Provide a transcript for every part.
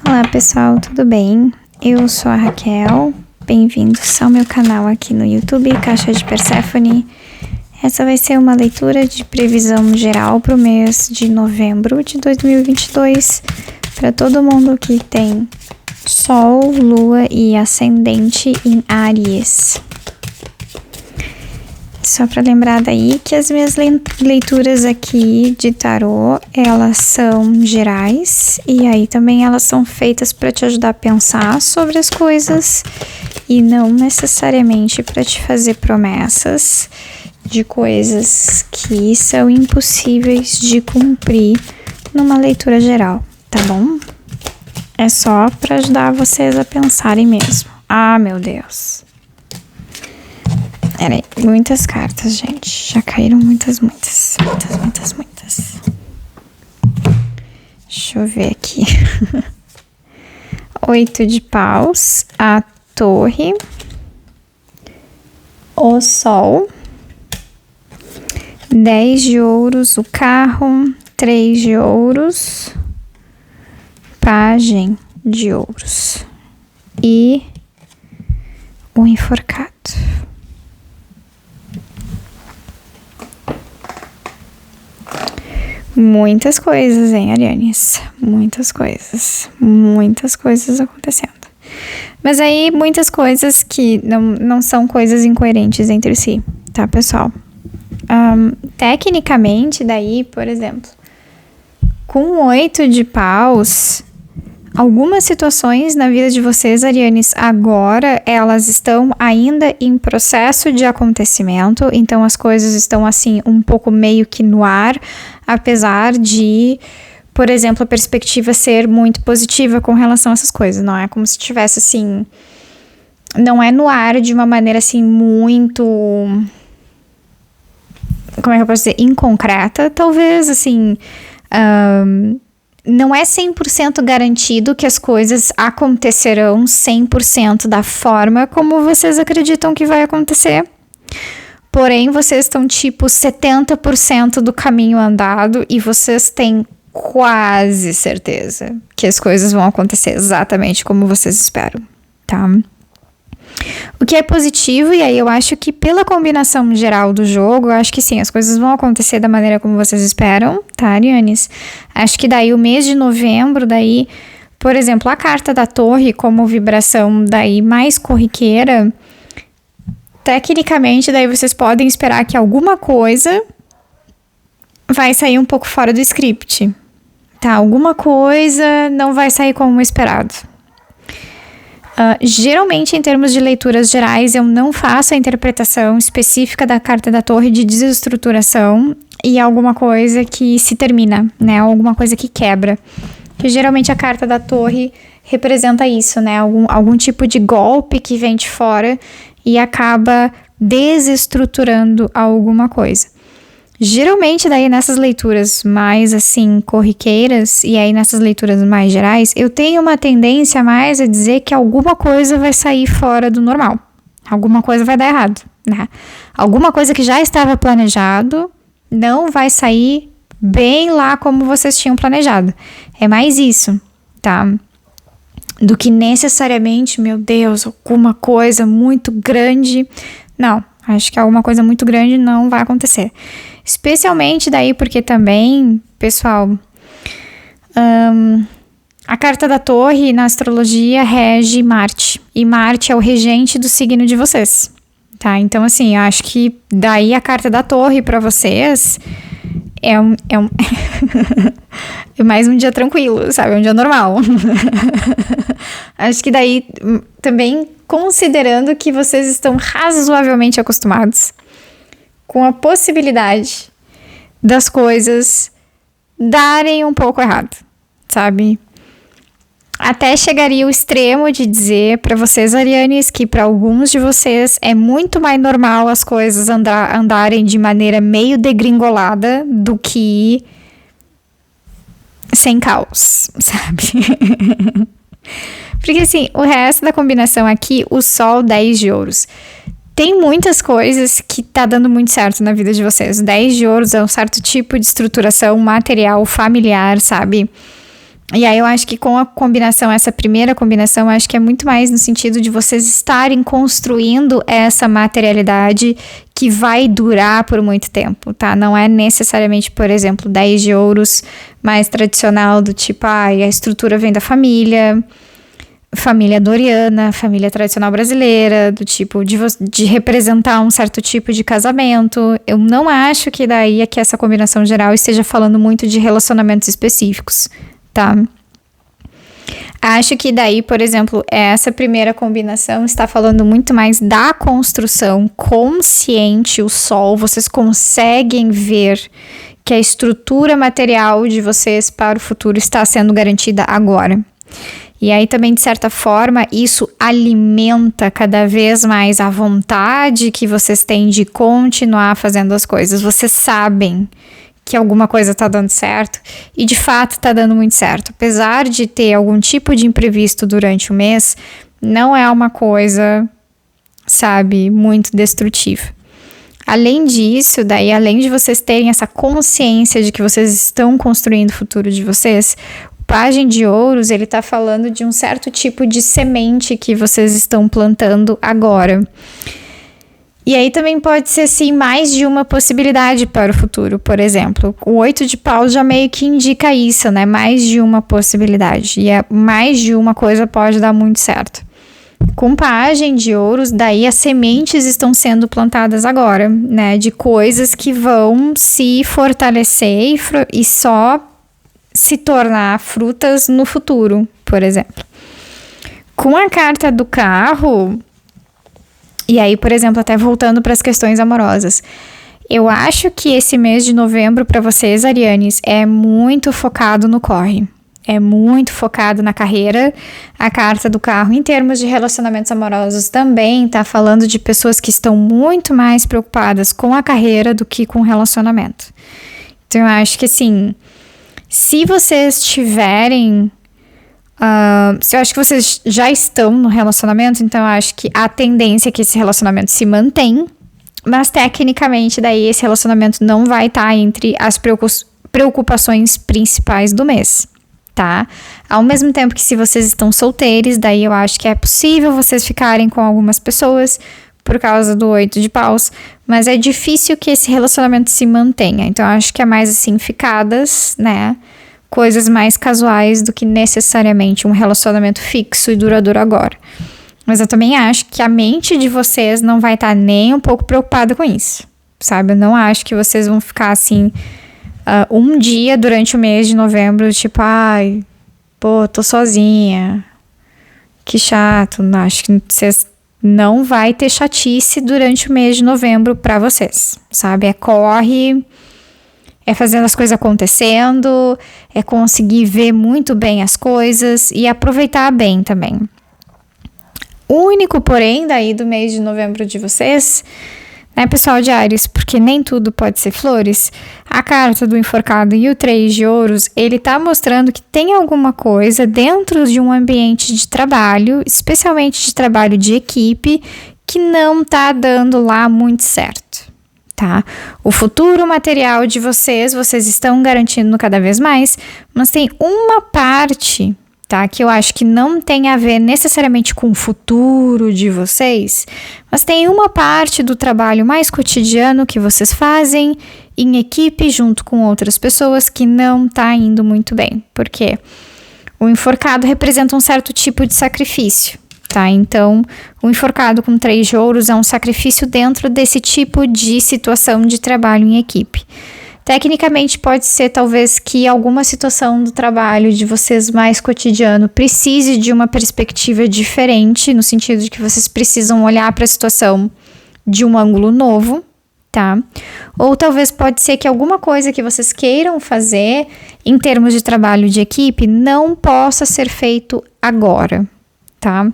Olá pessoal, tudo bem? Eu sou a Raquel, bem-vindos ao meu canal aqui no YouTube, Caixa de Perséfone. Essa vai ser uma leitura de previsão geral para o mês de novembro de 2022, para todo mundo que tem Sol, Lua e Ascendente em Áries. Só para lembrar daí que as minhas leituras aqui de tarô, elas são gerais e aí também elas são feitas para te ajudar a pensar sobre as coisas e não necessariamente para te fazer promessas de coisas que são impossíveis de cumprir numa leitura geral, tá bom? É só para ajudar vocês a pensarem mesmo. Ah, meu Deus! Peraí, muitas cartas, gente. Já caíram muitas. Deixa eu ver aqui. 8 de paus, a torre, o sol, 10 de ouros, o carro, 3 de ouros, pajem de ouros e o enforcado. Muitas coisas, hein, Arianes? Muitas coisas acontecendo. Mas aí, muitas coisas que não são coisas incoerentes entre si, tá, pessoal? Tecnicamente, daí, por exemplo, com 8 de paus, algumas situações na vida de vocês, Arianes, agora, elas estão ainda em processo de acontecimento, então as coisas estão, assim, um pouco meio que no ar, apesar de, por exemplo, a perspectiva ser muito positiva com relação a essas coisas, não é como se tivesse, assim, não é no ar de uma maneira, assim, muito, como é que eu posso dizer, inconcreta, talvez, assim, não é 100% garantido que as coisas acontecerão 100% da forma como vocês acreditam que vai acontecer. Porém, vocês estão tipo 70% do caminho andado e vocês têm quase certeza que as coisas vão acontecer exatamente como vocês esperam, tá? O que é positivo, e aí eu acho que pela combinação geral do jogo, eu acho que sim, as coisas vão acontecer da maneira como vocês esperam, tá, Arianes? Acho que daí o mês de novembro, daí, por exemplo, a carta da torre como vibração daí mais corriqueira, tecnicamente daí vocês podem esperar que alguma coisa vai sair um pouco fora do script, tá? Alguma coisa não vai sair como esperado. Geralmente, em termos de leituras gerais, eu não faço a interpretação específica da carta da torre de desestruturação e alguma coisa que se termina, né? Alguma coisa que quebra. Que geralmente a carta da torre representa isso, né? Algum tipo de golpe que vem de fora e acaba desestruturando alguma coisa. Geralmente, daí, nessas leituras mais, assim, corriqueiras, e aí nessas leituras mais gerais, eu tenho uma tendência mais a dizer que alguma coisa vai sair fora do normal. Alguma coisa vai dar errado, né? Alguma coisa que já estava planejado não vai sair bem lá como vocês tinham planejado. É mais isso, tá? Do que necessariamente, meu Deus, alguma coisa muito grande. Não, acho que alguma coisa muito grande não vai acontecer. Especialmente daí porque também, pessoal, a carta da torre na astrologia rege Marte. E Marte é o regente do signo de vocês, tá? Então, assim, eu acho que daí a carta da torre para vocês é mais um dia tranquilo, sabe? Um dia normal. Acho que daí também considerando que vocês estão razoavelmente acostumados com a possibilidade das coisas darem um pouco errado, sabe? Até chegaria o extremo de dizer para vocês, Arianes, que para alguns de vocês é muito mais normal as coisas andarem de maneira meio degringolada do que sem caos, sabe? Porque assim, o resto da combinação aqui, o sol 10 de ouros. Tem muitas coisas que tá dando muito certo na vida de vocês. O 10 de ouros é um certo tipo de estruturação material, familiar, sabe? E aí eu acho que com a combinação, essa primeira combinação, eu acho que é muito mais no sentido de vocês estarem construindo essa materialidade que vai durar por muito tempo, tá? Não é necessariamente, por exemplo, 10 de ouros mais tradicional do tipo, a estrutura vem da família doriana, família tradicional brasileira, do tipo de representar um certo tipo de casamento. Eu não acho que daí é que essa combinação geral esteja falando muito de relacionamentos específicos, tá? Acho que daí, por exemplo, essa primeira combinação está falando muito mais da construção consciente, o sol, vocês conseguem ver que a estrutura material de vocês para o futuro está sendo garantida agora. E aí também, de certa forma, isso alimenta cada vez mais a vontade que vocês têm de continuar fazendo as coisas. Vocês sabem que alguma coisa tá dando certo e de fato tá dando muito certo. Apesar de ter algum tipo de imprevisto durante o mês, não é uma coisa, sabe, muito destrutiva. Além disso, daí, além de vocês terem essa consciência de que vocês estão construindo o futuro de vocês, o Pajem de Ouros, ele tá falando de um certo tipo de semente que vocês estão plantando agora. E aí também pode ser, sim, mais de uma possibilidade para o futuro, por exemplo. O 8 de paus já meio que indica isso, né? Mais de uma possibilidade. E mais de uma coisa pode dar muito certo. Com Pajem de Ouros, daí as sementes estão sendo plantadas agora, né? De coisas que vão se fortalecer e só se tornar frutas no futuro, por exemplo. Com a carta do carro... E aí, por exemplo, até voltando para as questões amorosas, eu acho que esse mês de novembro para vocês, arianes, é muito focado no corre. É muito focado na carreira. A carta do carro, em termos de relacionamentos amorosos, também tá falando de pessoas que estão muito mais preocupadas com a carreira do que com o relacionamento. Então, eu acho que, assim, se vocês tiverem... eu acho que vocês já estão no relacionamento, então eu acho que a tendência é que esse relacionamento se mantém, mas tecnicamente daí esse relacionamento não vai estar entre as preocupações principais do mês, tá? Ao mesmo tempo que se vocês estão solteiros, daí eu acho que é possível vocês ficarem com algumas pessoas por causa do 8 de paus, mas é difícil que esse relacionamento se mantenha, então eu acho que é mais assim, ficadas, né? Coisas mais casuais do que necessariamente um relacionamento fixo e duradouro agora. Mas eu também acho que a mente de vocês não vai estar nem um pouco preocupada com isso, sabe? Eu não acho que vocês vão ficar assim, um dia durante o mês de novembro, tipo, ai, pô, tô sozinha, que chato. Não, acho que vocês não vai ter chatice durante o mês de novembro pra vocês, sabe? É corre... É fazendo as coisas acontecendo, é conseguir ver muito bem as coisas e aproveitar bem também. O único, porém, daí do mês de novembro de vocês, né, pessoal de Áries, porque nem tudo pode ser flores, a carta do enforcado e o 3 de ouros, ele tá mostrando que tem alguma coisa dentro de um ambiente de trabalho, especialmente de trabalho de equipe, que não tá dando lá muito certo. Tá? O futuro material de vocês estão garantindo cada vez mais, mas tem uma parte, tá, que eu acho que não tem a ver necessariamente com o futuro de vocês, mas tem uma parte do trabalho mais cotidiano que vocês fazem em equipe junto com outras pessoas que não tá indo muito bem, porque o enforcado representa um certo tipo de sacrifício. Tá? Então, o enforcado com 3 de ouros é um sacrifício dentro desse tipo de situação de trabalho em equipe. Tecnicamente, pode ser talvez que alguma situação do trabalho de vocês mais cotidiano precise de uma perspectiva diferente, no sentido de que vocês precisam olhar para a situação de um ângulo novo, tá? Ou talvez pode ser que alguma coisa que vocês queiram fazer em termos de trabalho de equipe não possa ser feito agora. Tá?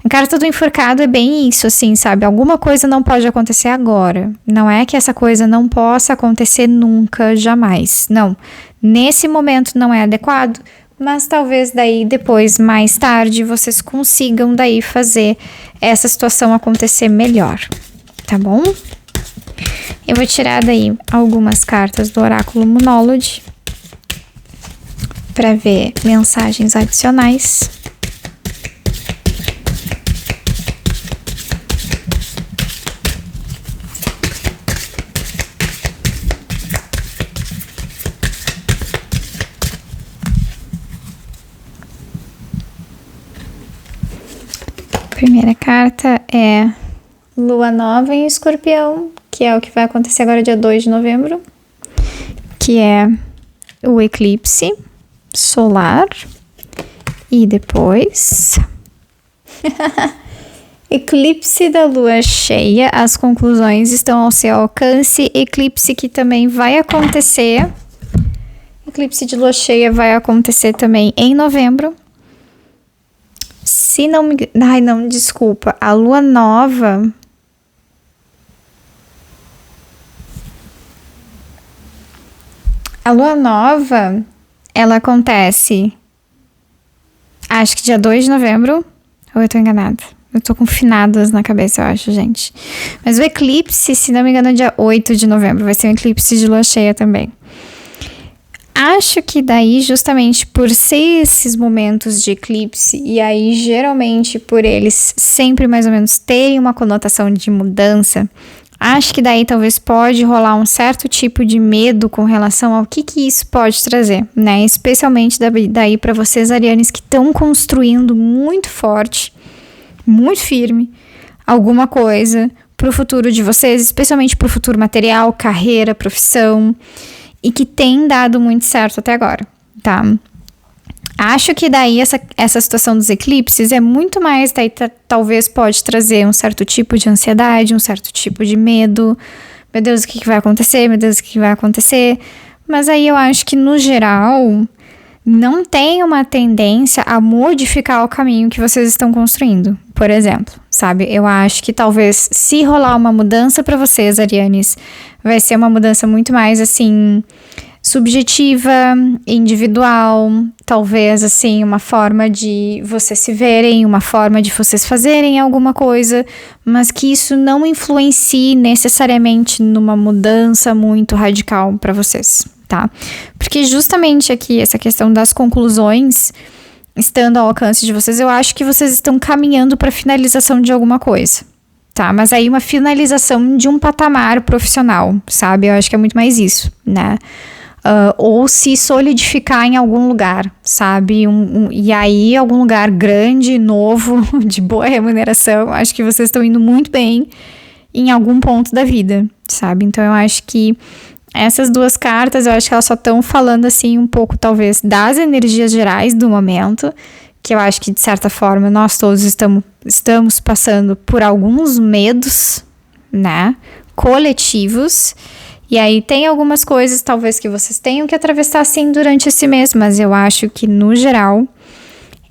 A carta do enforcado é bem isso, assim, sabe? Alguma coisa não pode acontecer agora. Não é que essa coisa não possa acontecer nunca, jamais. Não. Nesse momento não é adequado, mas talvez daí depois, mais tarde, vocês consigam daí fazer essa situação acontecer melhor. Tá bom? Eu vou tirar daí algumas cartas do Oráculo Monology para ver mensagens adicionais. A primeira carta é Lua Nova em Escorpião, que é o que vai acontecer agora dia 2 de novembro, que é o eclipse solar e depois eclipse da lua cheia. As conclusões estão ao seu alcance. Eclipse que também vai acontecer, eclipse de lua cheia vai acontecer também em novembro. Se não me... Ai, não, desculpa. A lua nova... A lua nova, ela acontece, acho que dia 2 de novembro, ou eu tô enganada? Eu tô com finadas na cabeça, eu acho, gente. Mas o eclipse, se não me engano, é dia 8 de novembro, vai ser um eclipse de lua cheia também. Acho que daí, justamente por ser esses momentos de eclipse, e aí geralmente por eles sempre mais ou menos terem uma conotação de mudança, acho que daí talvez pode rolar um certo tipo de medo com relação ao que isso pode trazer, né? Especialmente daí para vocês, arianes, que estão construindo muito forte, muito firme, alguma coisa pro futuro de vocês, especialmente pro futuro material, carreira, profissão, e que tem dado muito certo até agora, tá? Acho que daí essa situação dos eclipses é muito mais, daí talvez pode trazer um certo tipo de ansiedade, um certo tipo de medo. Meu Deus, o que vai acontecer? Meu Deus, o que vai acontecer? Mas aí eu acho que, no geral, não tem uma tendência a modificar o caminho que vocês estão construindo, por exemplo, sabe? Eu acho que talvez, se rolar uma mudança para vocês, arianes, vai ser uma mudança muito mais, assim, subjetiva, individual, talvez, assim, uma forma de vocês se verem, uma forma de vocês fazerem alguma coisa, mas que isso não influencie necessariamente numa mudança muito radical para vocês, tá? Porque justamente aqui, essa questão das conclusões, estando ao alcance de vocês, eu acho que vocês estão caminhando para a finalização de alguma coisa, tá? Mas aí uma finalização de um patamar profissional, sabe? Eu acho que é muito mais isso, né? Ou se solidificar em algum lugar, sabe? E aí, algum lugar grande, novo, de boa remuneração. Acho que vocês estão indo muito bem em algum ponto da vida, sabe? Então, eu acho que essas duas cartas, eu acho que elas só estão falando, assim, um pouco, talvez, das energias gerais do momento, que eu acho que, de certa forma, nós todos estamos passando por alguns medos, né? Coletivos. E aí tem algumas coisas, talvez, que vocês tenham que atravessar, sim, durante esse mês, mas eu acho que, no geral,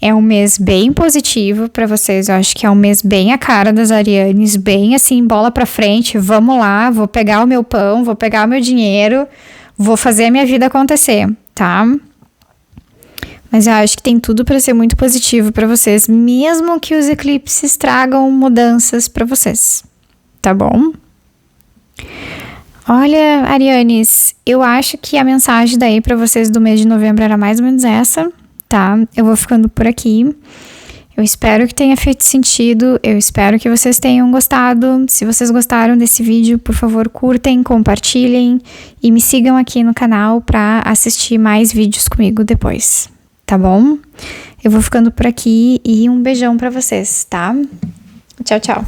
é um mês bem positivo para vocês. Eu acho que é um mês bem a cara das arianes, bem assim, bola pra frente, vamos lá, vou pegar o meu pão, vou pegar o meu dinheiro, vou fazer a minha vida acontecer, tá? Mas eu acho que tem tudo para ser muito positivo para vocês, mesmo que os eclipses tragam mudanças para vocês, tá bom? Olha, arianes, eu acho que a mensagem daí para vocês do mês de novembro era mais ou menos essa, tá? Eu vou ficando por aqui. Eu espero que tenha feito sentido, eu espero que vocês tenham gostado. Se vocês gostaram desse vídeo, por favor, curtem, compartilhem e me sigam aqui no canal para assistir mais vídeos comigo depois, tá bom? Eu vou ficando por aqui e um beijão para vocês, tá? Tchau, tchau.